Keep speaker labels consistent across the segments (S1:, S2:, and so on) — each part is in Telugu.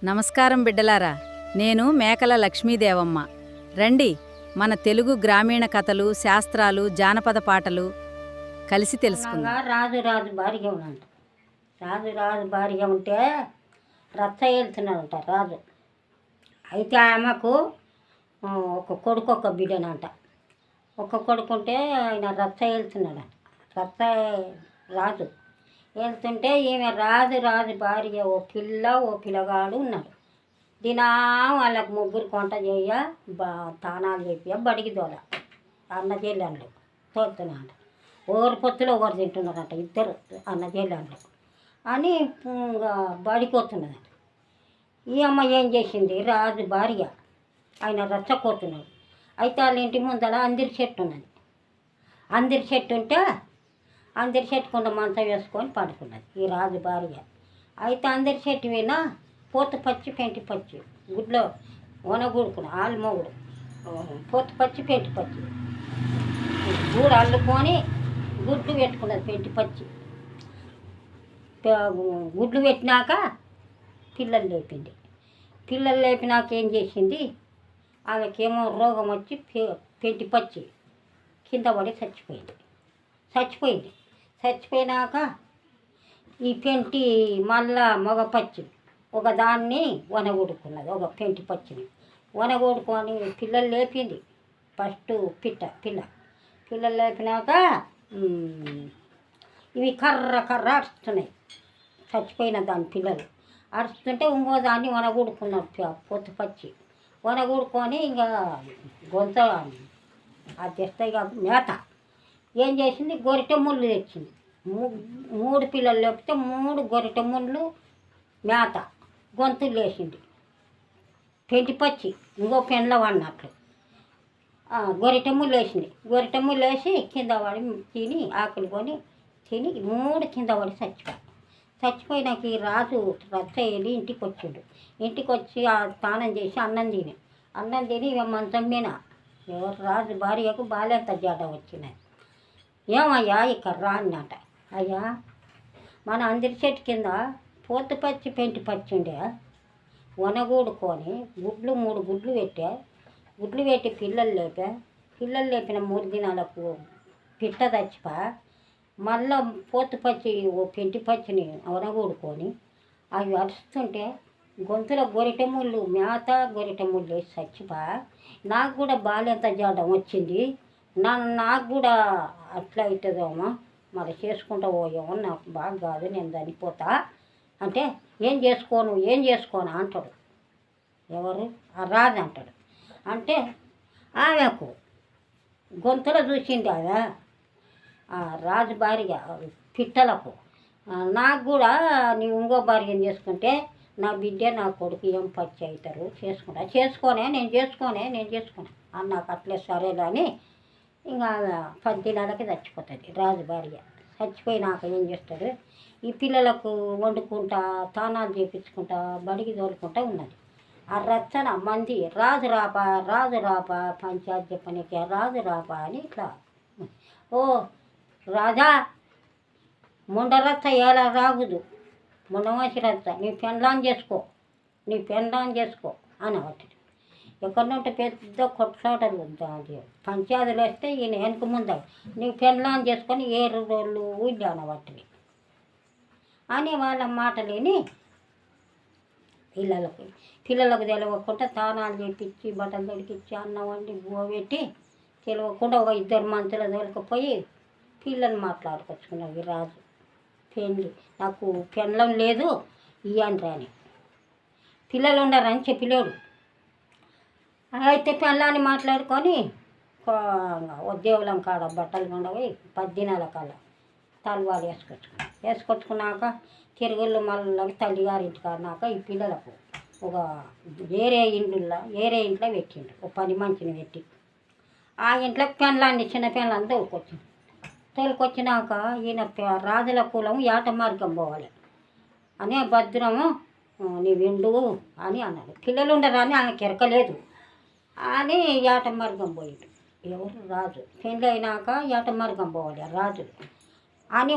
S1: నమస్కారం బిడ్డలారా, నేను మేకల లక్ష్మీదేవమ్మ. రండి, మన తెలుగు గ్రామీణ కథలు, శాస్త్రాలు, జానపద పాటలు కలిసి తెలుసుకుందాం.
S2: రాజు భార్య ఉన్నంట. రాజు భార్య ఉంటే రచ్చ వెళ్తున్నాడంట రాజు. అయితే ఆమెకు ఒక కొడుకు ఒక బిడ్డనంట. ఒక కొడుకు ఉంటే ఆయన రచ్చ వెళ్తున్నాడంట. రచ్చ రాజు వెళ్తుంటే ఈమె రాజు భార్య ఓ పిల్లగాడు ఉన్నాడు. దినా వాళ్ళకు ముగ్గురు కొంట చేయ తానాలు చెప్పి బడికి దోల అన్న చెల్లెండ్లు తోడుతున్నాడు. ఒకరి పొత్తులు ఒకరు తింటున్నారంట, ఇద్దరు అన్న చెల్లెండ్లు అని బడికి వస్తున్నదంట. ఈ అమ్మ ఏం చేసింది, రాజు భార్య ఆయన రచ్చకొడుతున్నాడు. అయితే వాళ్ళ ఇంటి ముందర అందిరి చెట్టు ఉన్నది. అందిరి చెట్టు ఉంటే అందరి చెట్టు కింద మంచం వేసుకొని పడుకున్నది ఈ రాజు భార్య. అయితే అందరి చెట్టు వినా పోతు పచ్చి పెంటి పచ్చి గుడ్లో వనగూడుకుని ఆలు మొగుడు పోతు పచ్చి పెంటి పచ్చి గూడు అల్లుకొని గుడ్లు పెట్టుకున్నది. పెంటి పచ్చి గుడ్లు పెట్టినాక పిల్లలు లేపింది. పిల్లలు లేపినాక ఏం చేసింది, ఆమెకేమో రోగం వచ్చి పెంటి పచ్చి కింద పడి చచ్చిపోయినాక ఈ పెంటి మళ్ళా మగ పచ్చి ఒకదాన్ని వనగొడుకున్నది. ఒక పెంటి పచ్చిని వనగొడుకొని పిల్లలు లేపింది. ఫస్ట్ పిల్లలు లేపినాక ఇవి కర్ర అరుస్తున్నాయి. చచ్చిపోయిన దాని పిల్లలు అరుస్తుంటే ఇంకో దాన్ని వనగొడుకున్నాడు పొత్తు పచ్చి. వనగొడుకొని ఇంకా గొంత అది తెస్తాయి కాబట్టి మేత ఏం చేసింది, గొరిటె ముళ్ళు తెచ్చింది. 3 పిల్లలు లేకపోతే 3 గొరిటె ముళ్ళు మేత గొంతులు వేసింది. పెంటి పచ్చి ఇంకో పెండ్ల అన్నట్లు గొరిటె ముళ్ళు వేసింది. గొరిటె ముళ్ళు వేసి కింద పడి తిని ఆకులు కొని తిని 3 కింద పడి చచ్చిపోయినాక ఈ రాజు రచ్చ వెళ్ళి ఇంటికి వచ్చిండు. ఇంటికి వచ్చి స్నానం చేసి అన్నం తిని ఇక మంచం మీద ఎవరు రాజు భార్యకు బాలేంత జాడ వచ్చినాయి. ఏమయ్యా ఇక్కడ రాన్నట. అయ్యా మన అందరి చెట్టు కింద పోతు పచ్చి పెంటి పచ్చి ఉండే వనగూడుకొని 3 గుడ్లు పెట్టి పిల్లలు లేపిన 3 దినాలకు పిట్ట చచ్చిపా మళ్ళా పోతు పచ్చి ఓ పెంటి పచ్చిని వనగూడుకొని అవి అరుస్తుంటే గొంతులో గొరిటె ముళ్ళు వేసి చచ్చిపా నాకు కూడా బాలేంత జాడం వచ్చింది. నాకు కూడా అట్లా అవుతుందేమో, మరి చేసుకుంటా పోయేమో, నాకు బాగా కాదు, నేను చనిపోతా అంటే ఏం చేసుకోను అంటాడు. ఎవరు, ఆ రాజు అంటాడు. అంటే ఆమెకు గొంతులో చూసింది ఆమె ఆ రాజు భార్య పిట్టలకు, నాకు కూడా నీ ఇంకో భార్యను చేసుకుంటే నా బిడ్డ నా కొడుకు ఏం పచ్చి అవుతారు, నేను చేసుకున్నా అన్నాక అట్లే సరేలే అని ఇంకా 10 దినాలకి చచ్చిపోతుంది రాజు భార్య. చచ్చిపోయినాక ఏం చేస్తాడు, ఈ పిల్లలకు వండుకుంటా తానాలు చేపించుకుంటా బడికి తోలుకుంటా ఉన్నది. ఆ రచ్చన మంది రాజు రాపా పంచాయతీ చెప్పనీకి రాజు రాపా అని ఇట్లా, ఓ రాజా మొండ రచ్చ ఎలా రాగుదు, మొండమసి రచ్చ నీ పెండ్లాం చేసుకో అని ఒకటి. ఎక్కడుంటే పెద్ద కొట్లాటలు పంచాయతీలు వస్తే ఈయన వెనక ముందు నీవు పెండ్లాం చేసుకొని 7 రోజులు ఉద్యాన వాటిని అని వాళ్ళ మాటలేని పిల్లలకు తెలియకుండా తానాలు చేపించి బట్టలు తొడికిచ్చి అన్నం వండి పెట్టి తెలియకుండా ఒక 2 మంచులు తోలుకపోయి పిల్లలు మాట్లాడుకొచ్చుకున్నాడు రాజు. నాకు పెండ్లం లేదు ఇయ్యండి అని, పిల్లలు ఉండరని చెప్పలేడు. అయితే పెళ్ళాన్ని మాట్లాడుకొని ఉద్యోగులం కాడ బట్టలు ఉండవి 10 దినాల కాడ తలవారు వేసుకొచ్చుకున్నాక తిరుగుళ్ళు మళ్ళీ తల్లిగారింటి కాడినాక ఈ పిల్లలకు ఒక వేరే ఇంట్లో పెట్టిండు. ఒక 10 మంచిని పెట్టి ఆ ఇంట్లో చిన్న పెళ్ళాన్ని తోలుకొచ్చినాక ఈయన రాజుల కులం ఏట మార్గం పోవాలి అనే భద్రము నీ విండు అని అన్నాడు. పిల్లలు ఉండరు అని ఆమె కెరకలేదు అని ఏట మార్గం పోయిండు. ఎవరు, రాజు. పెళ్ళి అయినాక ఏట మార్గం పోవాలి రాజు అని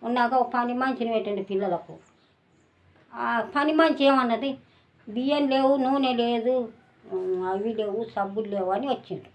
S2: ఉన్నాక ఒక 10 మంచిని పెట్టండి పిల్లలకు. ఆ 10 మంచి ఏమన్నది, బియ్యం లేవు, నూనె లేదు, అవి లేవు, సబ్బులు లేవు అని వచ్చిండు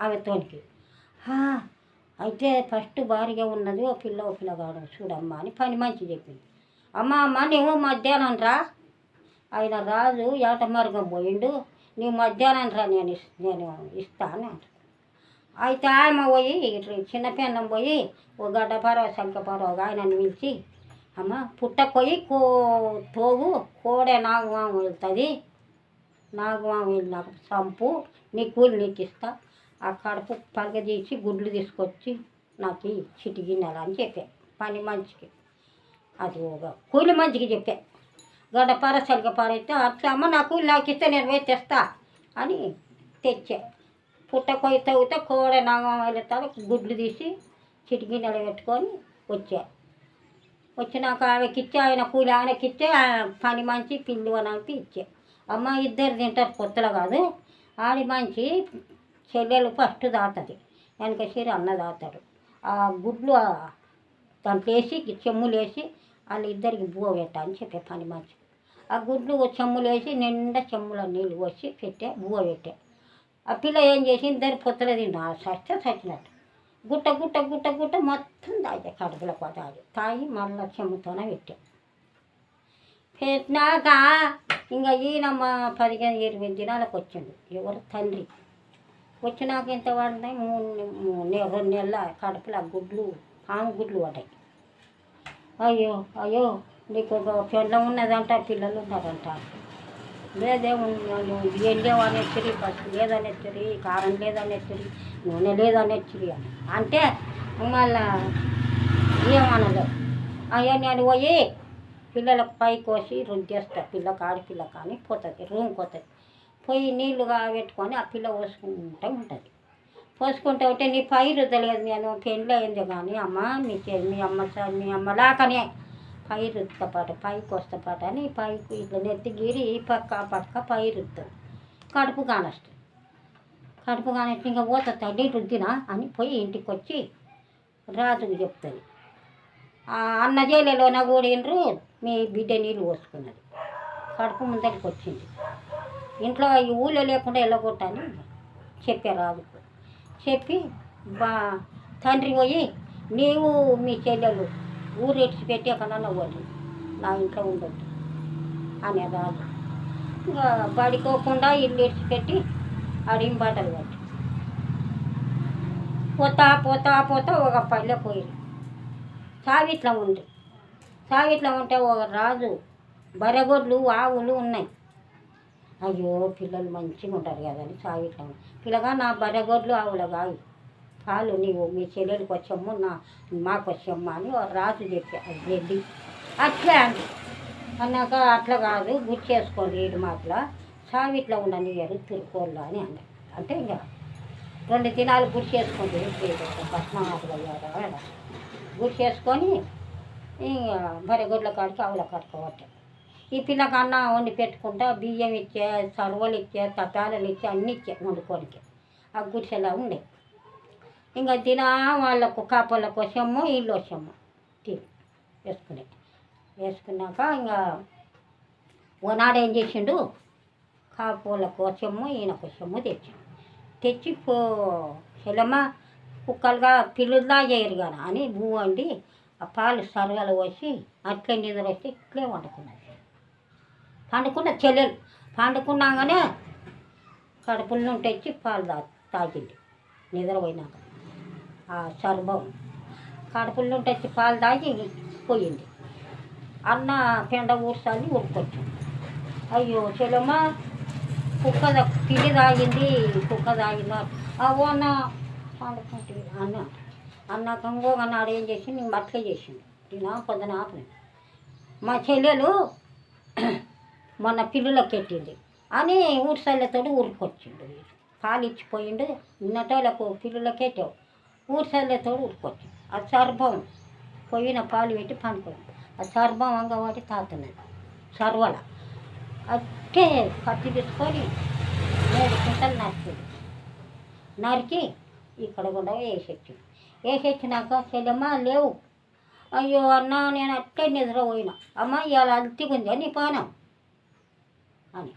S2: ఆమెతోనికి. అయితే ఫస్ట్ భారీగా ఉన్నది ఓ పిల్లగాడు చూడమ్మా అని పని మంచి చెప్పింది. అమ్మ నువ్వు మధ్యాహ్నం రా, ఆయన రాజు ఏట మార్గం పోయిండు, నీవు మధ్యాహ్నం రా, నేను ఇస్తాను అంట. అయితే ఆమె పోయి చిన్నపిన్నం పోయి ఓ గడ్డపారో శంఖపారో ఒక ఆయనని పిలిచి, అమ్మ పుట్టకొయ్యి తోగు, కోడే నాగవాము వెళ్తుంది, నాగవాము వెళ్ళినాక చంపు, నీ కూలి నీకు ఇస్తా, ఆ కడుపు పలగదీసి గుడ్లు తీసుకొచ్చి నాకు చిటిగిన్నెలు అని చెప్పా పని మంచికి. అది ఒక కూలి మంచికి చెప్పా. గడ్డపార శనగపార అయితే అట్లా అమ్మ నా కూలి నాకు ఇస్తే నేను పోయి తెస్తా అని తెచ్చా. పుట్టకొయ్యి తవ్వితే కోడే నాగవాము వెళ్తాను, గుడ్లు తీసి చిటిగిన్నెలు పెట్టుకొని వచ్చా. వచ్చినాక ఆమెకిచ్చే, ఆయన కూలి ఆయనకిచ్చే, పని మంచి పిల్లి వనానికి ఇచ్చే. అమ్మ ఇద్దరు తింటారు కొత్తలో కాదు, ఆడి మంచి చెల్లెలు ఫస్ట్ దాతుంది, వెనక సీరి అన్న దాతాడు. ఆ గుడ్లు దాంట్లో వేసి చెమ్ములు వేసి వాళ్ళు ఇద్దరికి బువ్వ పెట్టా అని చెప్పే పని మంచి. ఆ గుడ్లు చెమ్ములు వేసి నిండా చెమ్ముల నీళ్ళు పోసి పెట్టే, బువ్వ పెట్టే. ఆ పిల్ల ఏం చేసి ఇద్దరు పొత్తులు తిన్నా సస్తే చచ్చినట్టు గుట్ట గుట్ట గుట్ట గుట్ట మొత్తం తాగే కడుపులో తాగి మళ్ళీ చెమ్ముతోనే పెట్టినాక ఇంకా ఈయన మా 15-20 దినాలకు వచ్చిండు. ఎవరు తండ్రి వచ్చినాక ఇంత పడినాయి 2 నెలల కడుపులో గుడ్లు, పాము గుడ్లు పడ్డాయి. అయ్యో అయ్యో నీకు ఒక పెళ్ళం ఉన్నదంట, పిల్లలు ఉన్నారంట. వెళ్ళేవనేచ్చరి, పసుపు లేదనేచ్చరి, కారం లేదనేచ్చరి, నూనె లేదనేచ్చరి అని అంటే మళ్ళా ఏమనలేదు. అయ్యా నేను పోయి పిల్లలకు పై కోసి రుద్దేస్తా, పిల్లకి ఆడపిల్ల కానీ పోతుంది, రూమ్కి పోతుంది, పోయి నీళ్లు పెట్టుకొని ఆ పిల్ల పోసుకుంటూ ఉంటుంది. పోసుకుంటూ ఉంటే నీ పై రుద్దలేదు, నేను పెళ్ళి అయింది కానీ అమ్మ మీ అమ్మ లాకనే పై రుద్దుతో పాటు పైకి వస్తా పాటు అని పైకి ఇట్లా నెత్తి గీరి ఈ పక్క ఆ పక్క పై రుద్దుతుంది. కడుపు కానొస్తుంది, కడుపు కానొచ్చి ఇంకా పోతా తల్లి రుద్దినా అని పోయి ఇంటికి వచ్చి రాజుకు చెప్తుంది. అన్న జైలులోన కూడిండ్రు, మీ బిడ్డ నీళ్ళు పోసుకున్నది, కడుపు ముందరికి వచ్చింది. ఇంట్లో ఈ ఊళ్ళో లేకుండా వెళ్ళగొట్టని చెప్పే రాజుకు. చెప్పి తండ్రి పోయి నీవు మీ చెల్లెలు ఊరు ఇడిచిపెట్టి ఎక్కడన్నా పోదు, నా ఇంట్లో ఉండొద్దు అనే రాజు. ఇంకా పడుకోకుండా ఇల్లు ఇడిచిపెట్టి అడిగి బట్టలు పట్టి పోతా పోతా పోతా ఒక పల్లె పోయి సావిట్లో ఉంటే ఒక రాజు బర్రెగొడ్లు ఆవులు ఉన్నాయి. అయ్యో పిల్లలు మంచిగా ఉంటారు కదని సావిట్లో పిల్లగా నా బర్రెగొడ్లు ఆవులు కాదు, పాలు నీవు మీ చెల్లెలికి వచ్చాము, మాకు వచ్చామ్మా అని రాజు చెప్పి రెడ్డి అట్లే అండి అన్నాక అట్లా కాదు గుర్తు చేసుకోండి, ఏడు మాటల సావిట్లో ఉండనియరు తిరుకోళ్ళు అని అన్నారు. అంటే ఇంకా 2 దినాలు గుర్తు చేసుకోండి, పట్నామాటలు అయ్యారు గుర్తు చేసుకొని ఇంకా బర్రెగొడ్ల కాడికి ఆవుల కట్టుకోవట్టే. ఈ పిల్లకి అన్నం వండి పెట్టుకుంటా బియ్యం ఇచ్చే, సర్వలు ఇచ్చే, తపాలలు ఇచ్చే, అన్నీ ఇచ్చే వండుకోనికి ఆ గుడిసెలా ఉండే. ఇంకా దిన వాళ్ళకు కాపల కోసము ఇల్లు వచ్చాము వేసుకున్నాక ఇంకా ఓనాడు ఏం చేసిండు, కాపుల కోసము ఈయన కోసము తెచ్చి చెల్లమ్మ కుక్కలుగా పిల్లులా చేయరు కానీ అని భూ వండి ఆ పాలు సరగలు పోసి అట్లే నిద్ర వస్తే ఇట్లే పండుకున్న చెల్లెలు పండుకున్నాగానే కడుపులో తెచ్చి పాలు తాగింది నిద్రపోయినాక. ఆ సర్భం కడుపులో తెచ్చి పాలు తాగి పోయింది. అన్న పెండ ఊర్సాలి ఉరుకొచ్చింది. అయ్యో చెల్లమ్మ పిల్లి తాగింది, కుక్క తాగిందా అవో అన్న పండుకుంటుంది అన్నాక ఇంకోగన్నాడు ఏం చేసి నేను అట్లే చేసింది. నేను పొద్దున ఆపలేదు. మా చెల్లెలు మొన్న పిల్లులకు ఎట్టింది అని ఊరిసల్లతో ఉరుకొచ్చిండు. పాలు ఇచ్చిపోయిండు, నిన్నటోళ్ళకు పిల్లులకు ఎట్టావు ఊరిసల్లతో ఉరుకొచ్చిండు. ఆ సర్భం పోయిన పాలు పెట్టి పండుకోండి. ఆ సర్భం అంగవాడి తాతున్నది సర్వల అట్టే కత్తి తీసుకొని 3 కుంటలు నరికి ఇక్కడ కూడా వేసొచ్చినాక చెల్లెమ్మ లేవు. అయ్యో అన్న నేను అట్టే నిద్రపోయినా. అమ్మ ఇవాళ అల్తిగుంది నీ పానం అని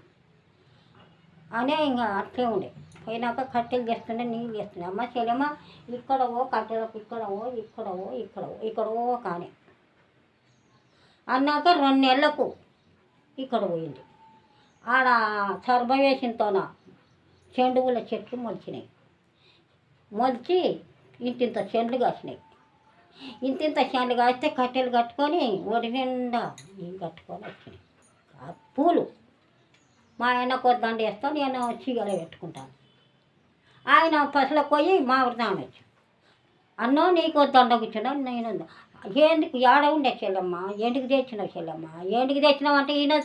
S2: అనే ఇంకా అట్లే ఉండే. పోయినాక కట్టెలు చేస్తుండే, నీళ్ళు చేస్తుండే. అమ్మ చెల్లెమ్మ ఇక్కడవో కట్టెలకు, ఇక్కడవో కానీ అన్నాక 2 నెలలకు ఇక్కడ పోయింది. ఆడ చర్బ వేసినతోన చెండుగుల చెట్లు మొలిచినాయి. మొలిచి ఇంతింత చెండ్లు కాసినాయి. ఇంతింత చెండ్లు కాస్తే కట్టెలు కట్టుకొని ఒడి నిండా కట్టుకొని వచ్చినాయి. ఆ పూలు మా ఆయన కొద్దండ వేస్తాను, నేను చీగల పెట్టుకుంటాను. ఆయన పసలకు పోయి మామిడి తానొచ్చు. అన్నో నీకు దండ కూర్చున్నా, నేను ఎందుకు ఏడ ఉండే చెల్లెమ్మ, ఎందుకు తెచ్చినావు చెల్లెమ్మ, ఎందుకు తెచ్చినావు అంటే ఈయన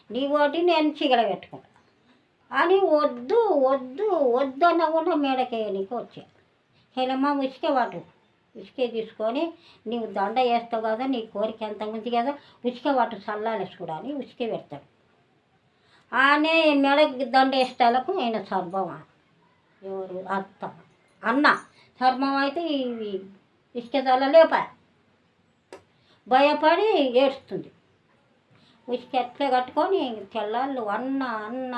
S2: నీ ఒకటి నేను చీగల పెట్టుకుంటా అని వద్దు వద్దు వద్దు అన్న కూడా మేడకేయడానికి వచ్చాను. చెల్లెమ్మ ఉసికే తీసుకొని నీవు దండ వేస్తావు కదా, నీ కోరిక ఎంత ఉంది కదా, ఉసికే వాటి చల్లాలేసుకురా అని ఉసికే పెడతాడు. ఆనే మెడకి దండ వేసేటాలకు ఆయన సర్భమా ఎవరు అత్త అన్న సర్మం అయితే ఇవి ఇసుక చల్లలేపా భయపడి ఏడుస్తుంది. ఉసిక ఎట్లా కట్టుకొని తెల్లాళ్ళు అన్న అన్న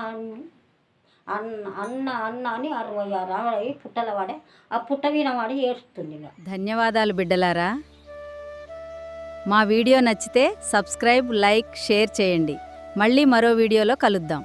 S2: అన్న అన్న అన్న అని 66 ఆవిడ పుట్టల వాడే, ఆ పుట్ట వీణ వాడి ఏడుస్తుంది. ఇక
S1: ధన్యవాదాలు బిడ్డలారా. మా వీడియో నచ్చితే సబ్స్క్రైబ్, లైక్, షేర్ చేయండి. మళ్ళీ మరో వీడియోలో కలుద్దాం.